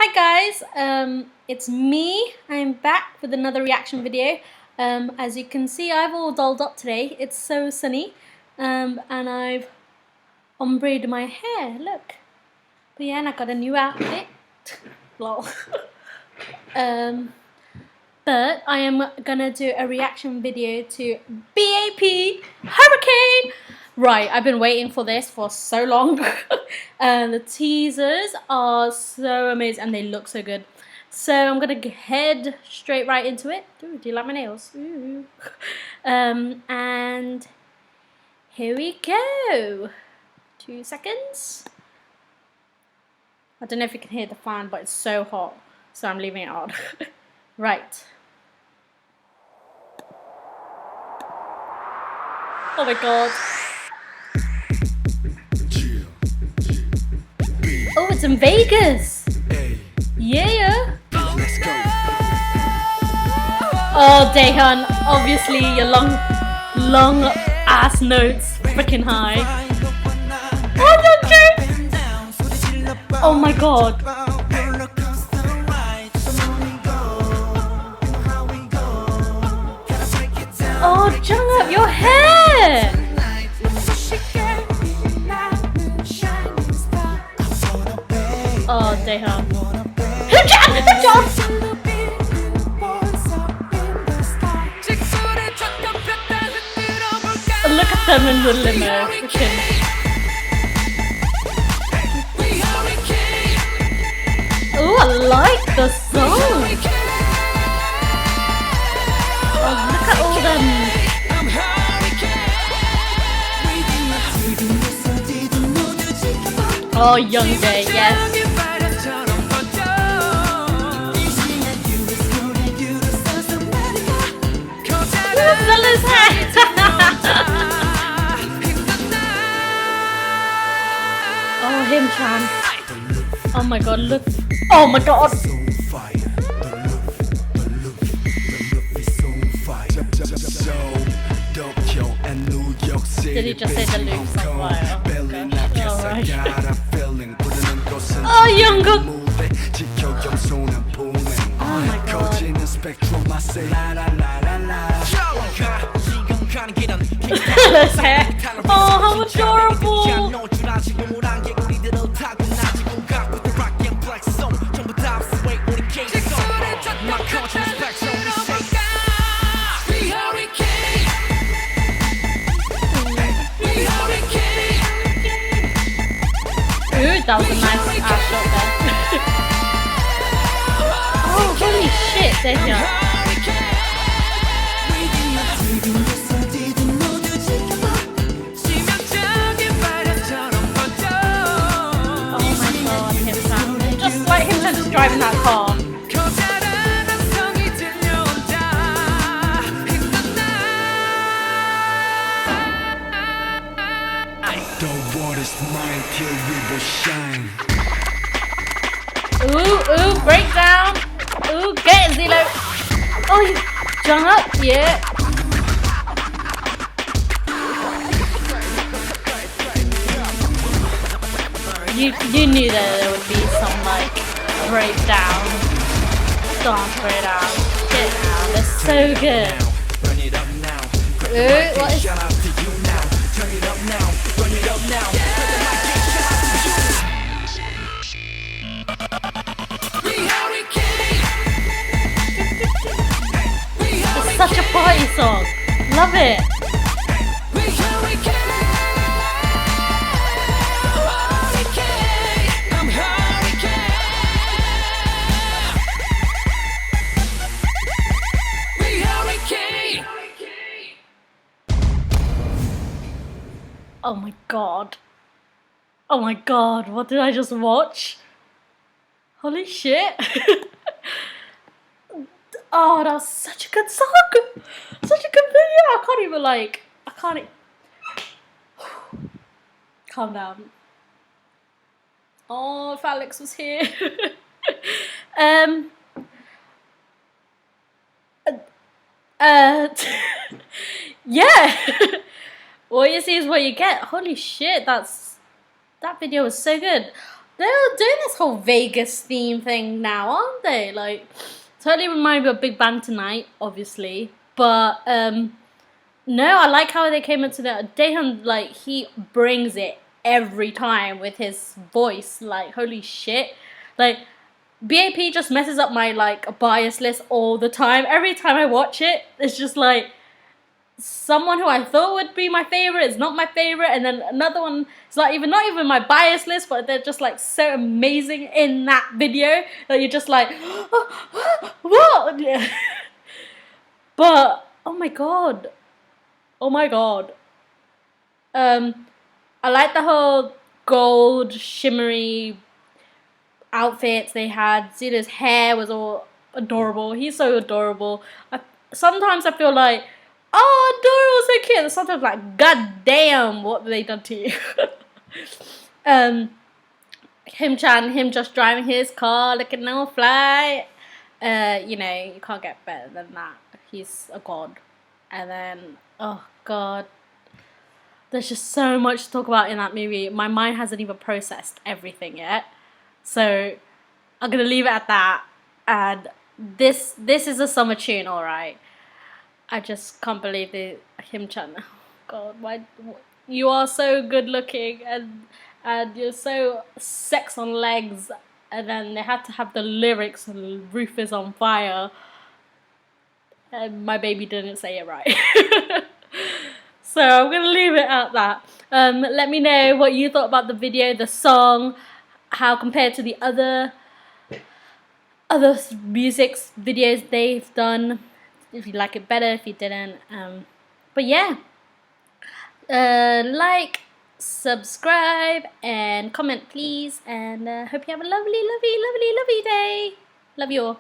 Hi guys, it's me. I'm back with another reaction video. As you can see, I've all dolled up today. It's so sunny, and I've ombreed my hair. Look, but yeah, and I got a new outfit. Lol. But I am gonna do a reaction video to B.A.P Hurricane. Right, I've been waiting for this for so long. The teasers are so amazing and they look so good. So I'm gonna head straight right into it. Ooh, do you like my nails? Ooh. And here we go. 2 seconds. I don't know if you can hear the fan, but it's so hot, so I'm leaving it on. Right. Oh my god. Oh, it's in Vegas. Yeah. Oh, Daehyun, obviously your long ass notes freaking high. Oh, don't. Oh my god. Oh, Jungkook, your hair! Oh, Daehyun. Hoojan! Look at them in the limo. Oh, I like the song. Oh, look at all them. Oh, Young Day, yes. Zella's hair. Oh, him, Chan. Oh my god, look. Oh my god. Did he just say the loops like wow? Alright. Oh, Jungkook! Oh my god. His hair. Oh, how adorable! Ooh, that was a nice ass shot there. Oh, holy shit, Daehyun. Oh my god, him just like him just driving that car. Ooh, breakdown. Ooh, get it, Zelo. Oh, you Jungkook, yeah. You knew that there would be some like breakdown, dance breakdown, shit now. They're so good. Ooh, what is? It's such a party song. Love it. Oh my god. Oh my god, what did I just watch? Holy shit. Oh, that was such a good song. Such a good video. I can't even like, calm down. Oh, if Alex was here. Yeah. What you see is what you get. Holy shit, that video was so good. They're doing this whole Vegas theme thing now, aren't they? Like, totally remind me of Big Bang Tonight, obviously. But, no, I like how they came into the Daehyun, like, he brings it every time with his voice. Like, holy shit. Like, B.A.P just messes up my, like, bias list all the time. Every time I watch it, it's just like, someone who I thought would be my favorite is not my favorite, and then another one is like not even my bias list, but they're just like so amazing in that video that you're just like, what? But oh my god, I like the whole gold shimmery outfits they had. Zeta's hair was all adorable. He's so adorable. Sometimes I feel like, oh, Dora was so cute. And sometimes like, god damn, what have they done to you? Him just driving his car, looking all fly. You know, you can't get better than that. He's a god. And then, oh god, there's just so much to talk about in that movie. My mind hasn't even processed everything yet. So I'm gonna leave it at that. And this is a summer tune, alright. I just can't believe him-chan. Oh god, why you are so good looking and you're so sex on legs, and then they had to have the lyrics, "The roof is on fire," and my baby didn't say it right. So I'm gonna leave it at that. Let me know what you thought about the video, the song, how compared to the other music videos they've done. If you like it better, if you didn't. But yeah, like, subscribe, and comment please. And hope you have a lovely, lovely, lovely, lovely day. Love you all.